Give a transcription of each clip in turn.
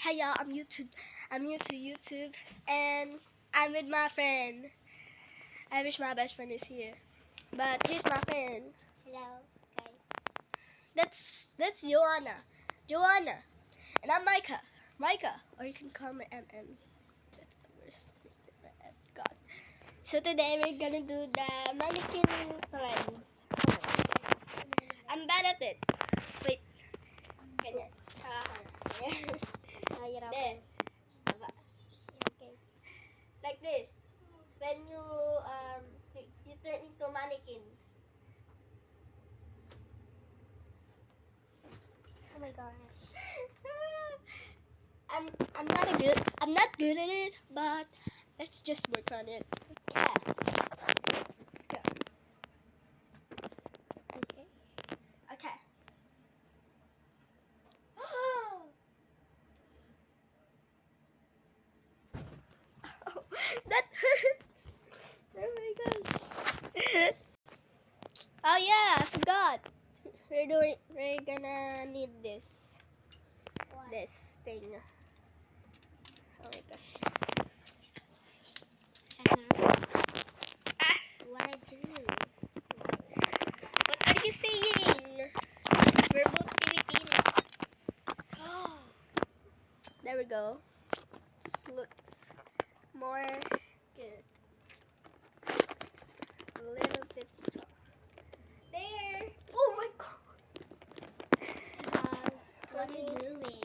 Hey y'all, I'm new to YouTube, and I'm with my friend. I wish my best friend is here, but here's my friend. Hello, guys. That's Joanna, and I'm Micah, or you can call me MM. That's the worst nickname I've got. So today we're gonna do the mannequin friends. I'm bad at it. Wait, ganyan. Ganyan. Nahihirapan. There. Baba. Okay. Like this. When you turn into mannequin. Oh my gosh. I'm not good at it, but let's just work on it. Yeah. Let's go. Okay. Okay. Oh, that hurts. Oh my gosh. Oh yeah, I forgot. We're gonna need this. What? This thing. Oh my gosh. Ah, What I do? what are you saying? We're both Filipino. Oh, there we go. This looks more good. A little bit soft. There. Oh my god. What are you doing?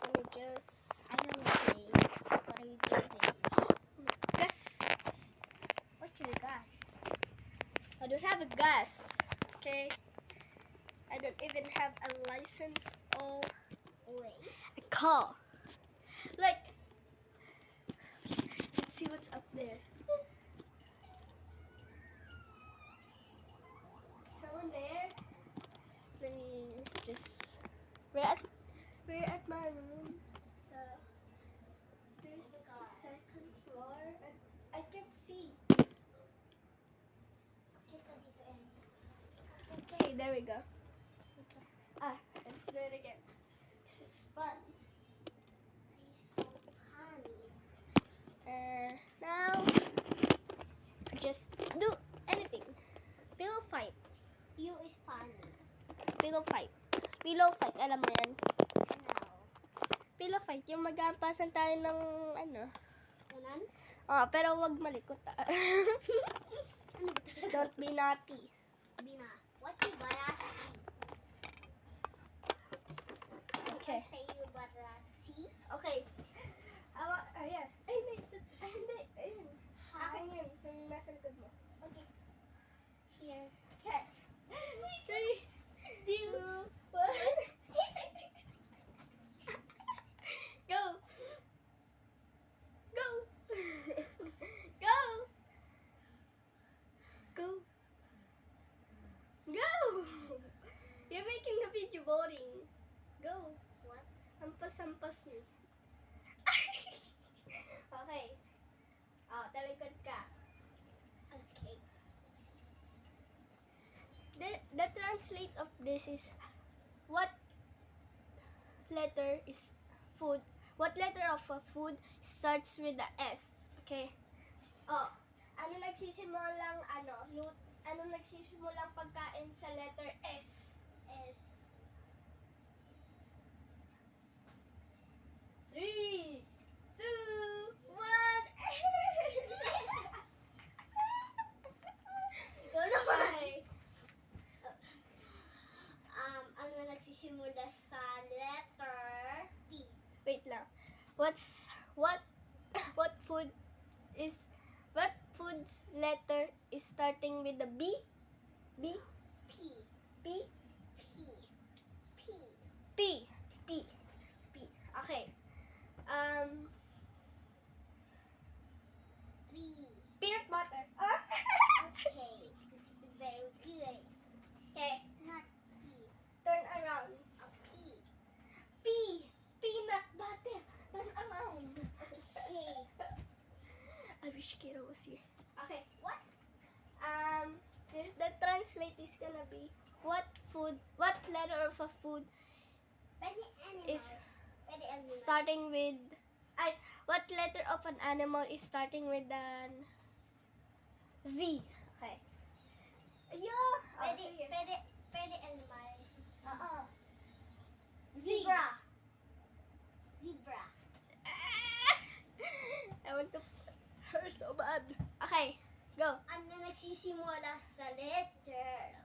Let me just. I know what What are you doing? Gas. What's your gas? I don't have a gas. Okay. I don't even have a license or Wait. a car. Like, let's see what's up there. Someone there. Let me just. We're at my room. So there's the second floor, and I can't see. Okay, there we go. Let's do it again. 'Cause it's fun. It's so funny. Now, just do anything. Pillow fight. You is funny. Pillow fight. Pillow fight, alam mo yan. No. Pillow fight, yung mag-aampasan tayo ng ano. Unan? Oh, pero wag malikot. Ano ba talaga? Don't be naughty. Bina. What you barati? Okay. I say you barati? Okay. Ayan. Ay, hindi. Ayun. Akin yun. Yung nasa likod mo. Okay. Here. Okay. 3, 2, 1. Go. Go. Go. Go. Go. You're making a video boring. Go. What? Hampas mo. Okay. Oh, talikod ka. Okay. The translate of this is what letter is food? What letter of a food starts with the S? Okay. Oh, ano nagsisimulang nagsisimulang pagkain sa letter S? S. 3, 2, 1. Ikaw naman. Ano nagsisimula sa letter T? Wait lang. What food's letter is starting with the B? B? P. P? P. P. P. P. P. Okay. B. Peanut butter. Okay. Very good. Okay. Not P. Turn around. A P. P. Peanut butter. Turn around. Okay. I wish Kira was here. Okay. What? The translate is gonna be what letter of a food Pwede animals. is Pwede animals. starting with... what letter of an animal is starting with an Z? Okay. Ayun! Pwede animal. Oo. Zebra. Zebra. I want to her so bad. Okay, go. Ano nagsisimula sa letter